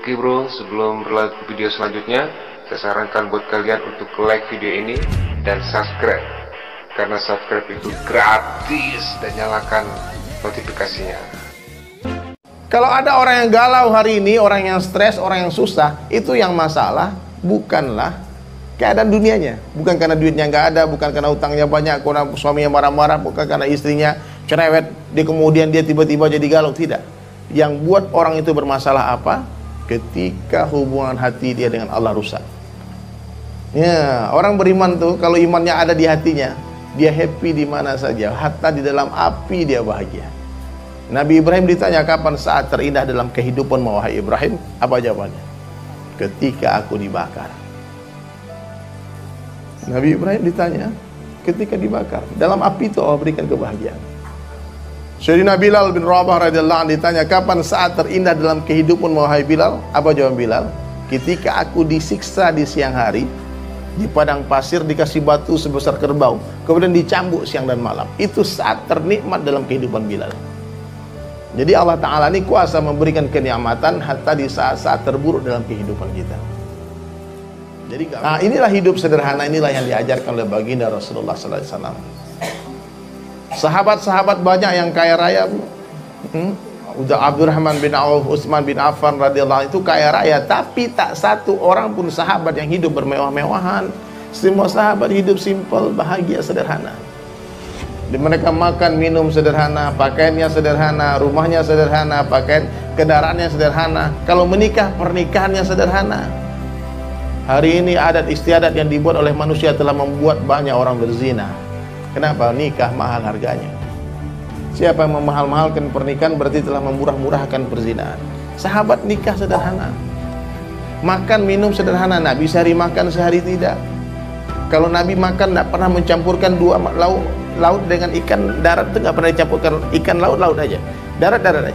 Oke bro, sebelum berlanjut ke video selanjutnya, saya sarankan buat kalian untuk like video ini dan subscribe, karena subscribe itu gratis, dan nyalakan notifikasinya. Kalau ada orang yang galau hari ini, orang yang stres, orang yang susah, itu yang masalah bukanlah keadaan dunianya, bukan karena duitnya nggak ada, bukan karena utangnya banyak, karena suaminya marah-marah, bukan karena istrinya cerewet, kemudian dia tiba-tiba jadi galau. Tidak. Yang buat orang itu bermasalah apa? Ketika hubungan hati dia dengan Allah rusak. Ya, orang beriman tuh kalau imannya ada di hatinya, dia happy di mana saja, hatta di dalam api dia bahagia. Nabi Ibrahim ditanya kapan saat terindah dalam kehidupan, wahai Ibrahim? Apa jawabannya? Ketika aku dibakar. Nabi Ibrahim ditanya, ketika dibakar, dalam api itu Allah berikan kebahagiaan. Sayyidina Bilal bin Rabah radhiyallahu anhu ditanya, kapan saat terindah dalam kehidupan, wahai Bilal? Apa jawab Bilal? Ketika aku disiksa di siang hari, di padang pasir dikasih batu sebesar kerbau, kemudian dicambuk siang dan malam. Itu saat ternikmat dalam kehidupan Bilal. Jadi Allah Ta'ala ini kuasa memberikan kenikmatan hatta di saat-saat terburuk dalam kehidupan kita. Jadi, nah inilah hidup sederhana, inilah yang diajarkan oleh baginda Rasulullah sallallahu alaihi wasallam. Sahabat-sahabat banyak yang kaya raya, udah Abdurrahman bin Auf, Utsman bin Affan radhiyallahu itu kaya raya, tapi tak satu orang pun sahabat yang hidup bermewah-mewahan. Semua sahabat hidup simpel, bahagia, sederhana. Mereka makan, minum sederhana, pakaiannya sederhana, rumahnya sederhana, pakaian kendaraannya sederhana. Kalau menikah, pernikahannya sederhana. Hari ini adat istiadat yang dibuat oleh manusia telah membuat banyak orang berzina. Kenapa? Nikah mahal harganya. Siapa yang memahal-mahalkan pernikahan berarti telah memurah-murahkan perzinahan. Sahabat nikah sederhana, makan minum sederhana. Nabi sehari makan, sehari tidak. Kalau Nabi makan tidak pernah mencampurkan dua laut dengan ikan darat, itu nggak pernah dicampurkan. Ikan laut aja, darat aja.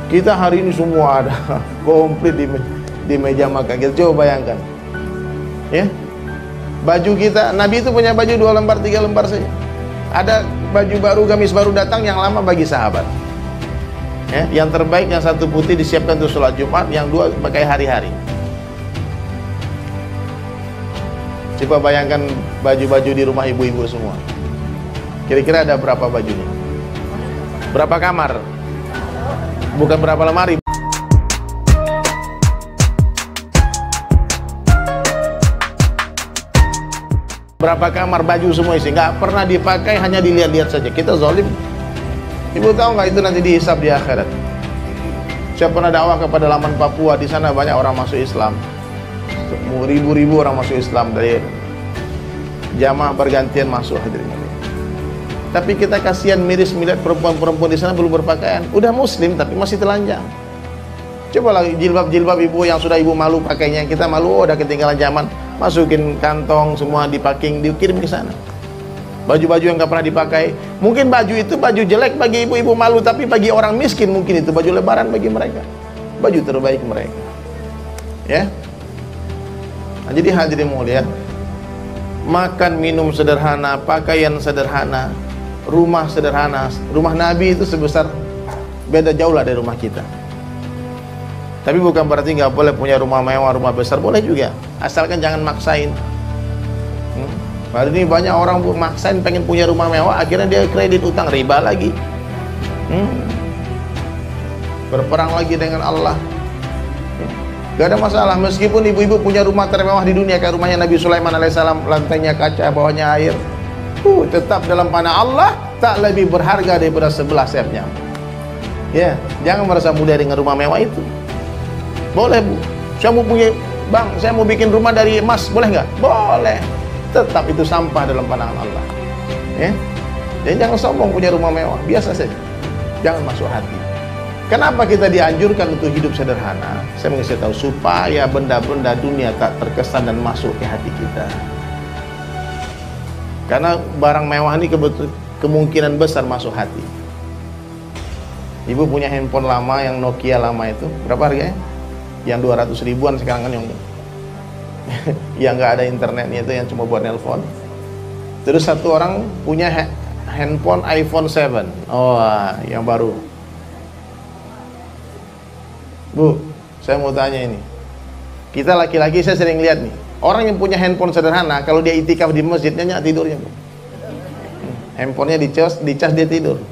Kita hari ini semua ada komplit di meja makan. Kita coba bayangkan, ya. Baju kita, Nabi itu punya baju 2 lembar, 3 lembar saja. Ada baju baru, gamis baru datang, yang lama bagi sahabat. Ya, yang terbaik, yang satu putih disiapkan untuk sholat Jumat, yang 2 pakai hari-hari. Coba bayangkan baju-baju di rumah ibu-ibu semua. Kira-kira ada berapa bajunya? Berapa kamar? Bukan berapa lemari. Berapa kamar baju semua isi, nggak pernah dipakai, hanya dilihat-lihat saja. Kita zalim. Ibu tahu nggak itu nanti dihisab di akhirat? Saya pernah dakwah kepada Laman Papua, di sana banyak orang masuk Islam. Ribu-ribu orang masuk Islam, dari jamaah bergantian masuk, hadirin. Tapi kita kasihan, miris melihat perempuan-perempuan di sana belum berpakaian. Udah muslim tapi masih telanjang. Coba lagi jilbab-jilbab ibu yang sudah ibu malu pakainya, kita malu, udah ketinggalan zaman. Masukin kantong semua, dipacking, dikirim ke sana. Baju-baju yang gak pernah dipakai. Mungkin baju itu baju jelek bagi ibu-ibu malu, tapi bagi orang miskin mungkin itu baju lebaran bagi mereka. Baju terbaik mereka. Ya. Nah, jadi hadirin mulia, makan minum sederhana, pakaian sederhana, rumah sederhana. Rumah Nabi itu sebesar, beda jauh lah dari rumah kita. Tapi bukan berarti nggak boleh punya rumah mewah, rumah besar, boleh juga, asalkan jangan maksain. Hari ini banyak orang maksain pengen punya rumah mewah, akhirnya dia kredit, utang, riba lagi. Berperang lagi dengan Allah. Gak ada masalah, meskipun ibu-ibu punya rumah termewah di dunia kayak rumahnya Nabi Sulaiman alaihissalam, lantainya kaca, bawahnya air, tetap dalam panah Allah tak lebih berharga daripada 11 sayapnya. Ya, jangan merasa mudah dengan rumah mewah itu. Boleh bu, saya mau punya, bang, saya mau bikin rumah dari emas, boleh nggak? Boleh. Tetap itu sampah dalam pandangan Allah. Ya, dan jangan sombong punya rumah mewah, biasa saja. Jangan masuk hati. Kenapa kita dianjurkan untuk hidup sederhana? Saya mau kasih tahu, supaya benda-benda dunia tak terkesan dan masuk ke hati kita. Karena barang mewah ini kemungkinan besar masuk hati. Ibu punya handphone lama yang Nokia lama itu, berapa harganya? Yang 200 ribuan sekarang kan, yang nggak ada internetnya itu, yang cuma buat nelpon. Terus satu orang punya handphone iPhone 7, yang baru. Bu, Saya mau tanya ini. Kita laki-laki saya sering lihat nih, orang yang punya handphone sederhana, kalau dia itikaf di masjid nyenyak tidurnya, Bu. Handphonenya dicas dia tidur.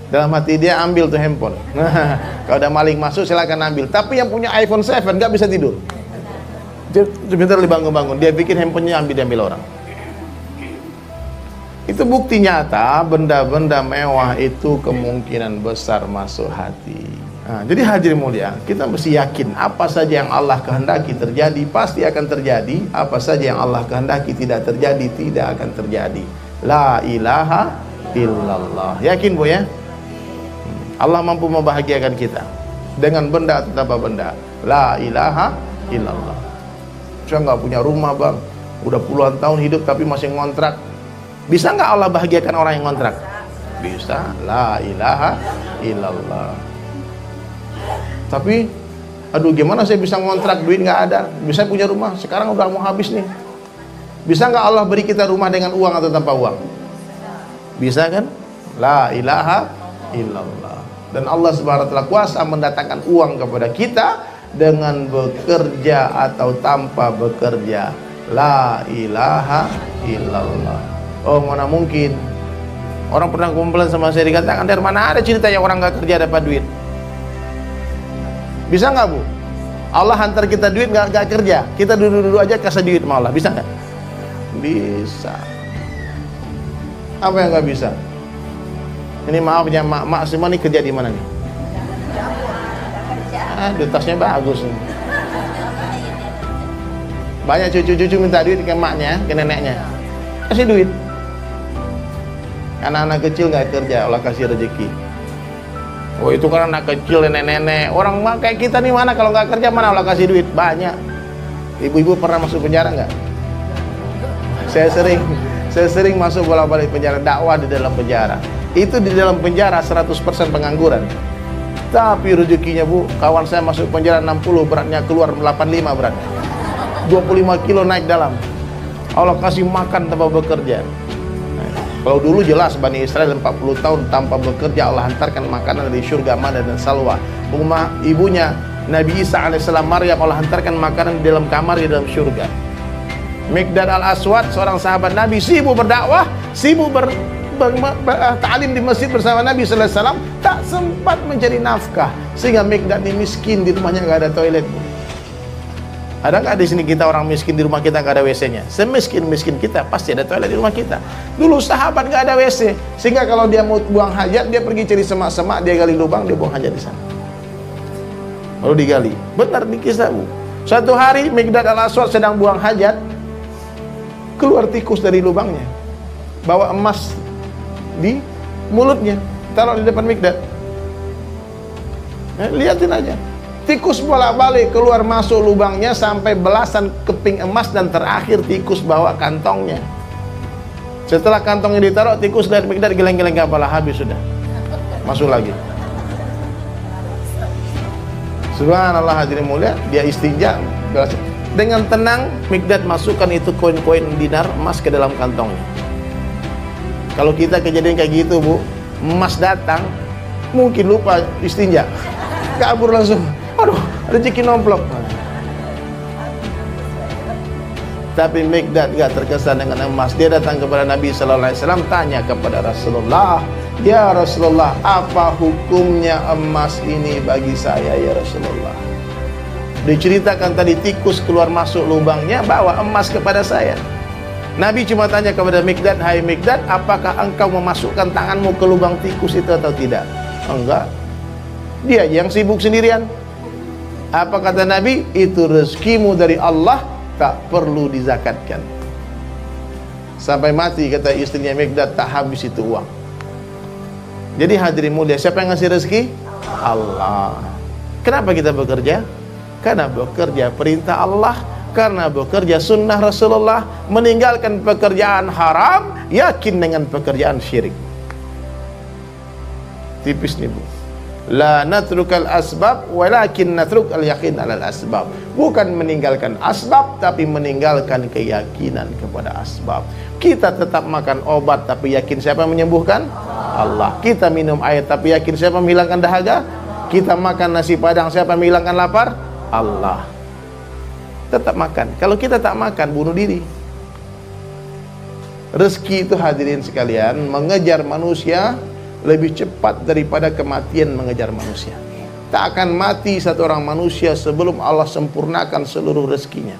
Dalam hati dia ambil tuh handphone. Nah, kalau ada maling masuk silakan ambil. Tapi yang punya iPhone 7 nggak bisa tidur. Dia sebentar dibangun-bangun, dia pikir handphonenya diambil orang. Itu bukti nyata benda-benda mewah itu kemungkinan besar masuk hati. Nah, jadi hadirin mulia, kita mesti yakin apa saja yang Allah kehendaki terjadi pasti akan terjadi, apa saja yang Allah kehendaki tidak terjadi tidak akan terjadi. La ilaha illallah. Yakin Bu ya? Allah mampu membahagiakan kita dengan benda atau tanpa benda. La ilaha illallah. Saya nggak punya rumah bang, udah puluhan tahun hidup tapi masih ngontrak. Bisa nggak Allah bahagiakan orang yang ngontrak? Bisa. La ilaha illallah. Tapi, aduh gimana saya bisa ngontrak, duit nggak ada, bisa punya rumah, sekarang udah mau habis nih. Bisa nggak Allah beri kita rumah dengan uang atau tanpa uang? Bisa kan? La ilaha illallah. Dan Allah subhanahu wa ta'ala kuasa mendatangkan uang kepada kita dengan bekerja atau tanpa bekerja. La ilaha illallah. Oh mana mungkin. Orang pernah komplain sama saya, dikatakan dari mana ada ceritanya orang nggak kerja dapat duit. Bisa nggak Bu? Allah hantar kita duit nggak kerja, kita duduk-duduk aja kasih duit sama Allah, bisa nggak? Bisa. Apa yang nggak bisa? Ini maaf ya mak semua nih kerja di mana nih? Tasnya bagus nih. Banyak cucu-cucu minta duit ke emaknya, ke neneknya, kasih duit. Anak-anak kecil nggak kerja, Allah kasih rezeki. Oh itu kan anak kecil, nenek-nenek. Orang kayak kita nih mana kalau nggak kerja mana Allah kasih duit? Banyak. Ibu-ibu pernah masuk penjara nggak? Saya sering masuk bolak-balik penjara, dakwah di dalam penjara. Itu di dalam penjara 100% pengangguran. Tapi rezekinya Bu, kawan saya masuk penjara 60, beratnya keluar 85 berat. 25 kilo naik dalam. Allah kasih makan tanpa bekerja. Kalau dulu jelas Bani Israel 40 tahun tanpa bekerja, Allah hantarkan makanan dari surga, mana dan salwa. Rumah ibunya Nabi Isa alaihissalam Maryam, Allah hantarkan makanan di dalam kamar di dalam surga. Miqdad al-Aswad, seorang sahabat Nabi, sibuk berdakwah, sibuk ta'lim di masjid bersama Nabi sallallahu alaihi wasallam, tak sempat mencari nafkah, sehingga Miqdad ini miskin, di rumahnya nggak ada toilet. Ada nggak di sini kita orang miskin di rumah kita nggak ada WC-nya? Semiskin-miskin kita pasti ada toilet di rumah kita. Dulu sahabat nggak ada WC, sehingga kalau dia mau buang hajat dia pergi cari semak-semak, dia gali lubang, dia buang hajat di sana. Lalu digali. Benar di kisah Bu. Suatu hari Miqdad al-Aswad sedang buang hajat, keluar tikus dari lubangnya, bawa emas di mulutnya, taruh di depan Miqdad. Lihatin aja. Tikus bolak-balik keluar masuk lubangnya sampai belasan keping emas, dan terakhir tikus bawa kantongnya. Setelah kantongnya ditaruh, tikus dari Miqdad geleng-geleng kepala, habis sudah. Masuk lagi. Subhanallah hadirin mulia, dia istinja dengan tenang. Miqdad masukkan itu koin-koin dinar emas ke dalam kantongnya. Kalau kita kejadian kayak gitu Bu, emas datang, mungkin lupa istinja, kabur langsung. Aduh, rezeki nomplok. Tapi Miqdad gak terkesan dengan emas. Dia datang kepada Nabi sallallahu alaihi wasallam, tanya kepada Rasulullah, "Ya Rasulullah, apa hukumnya emas ini bagi saya ya Rasulullah?" Diceritakan tadi tikus keluar masuk lubangnya, bawa emas kepada saya. Nabi cuma tanya kepada Miqdad, "Hai Miqdad, apakah engkau memasukkan tanganmu ke lubang tikus itu atau tidak?" Enggak. Dia yang sibuk sendirian. Apa kata Nabi? Itu rezekimu dari Allah, tak perlu dizakatkan. Sampai mati kata istrinya Miqdad, tak habis itu uang. Jadi hadirin mulia, siapa yang ngasih rezeki? Allah. Kenapa kita bekerja? Karena bekerja perintah Allah, karena bekerja sunnah Rasulullah, meninggalkan pekerjaan haram, yakin dengan pekerjaan syirik. Tipis nih Bu. La natrukal asbab walakin natrukal yakin alal asbab. Bukan meninggalkan asbab, tapi meninggalkan keyakinan kepada asbab. Kita tetap makan obat, tapi yakin siapa yang menyembuhkan? Allah. Kita minum air, tapi yakin siapa menghilangkan dahaga? Kita makan nasi padang, siapa yang menghilangkan lapar? Allah. Tetap makan. Kalau kita tak makan, bunuh diri. Rezeki itu hadirin sekalian, mengejar manusia lebih cepat daripada kematian mengejar manusia. Tak akan mati satu orang manusia sebelum Allah sempurnakan seluruh rezekinya.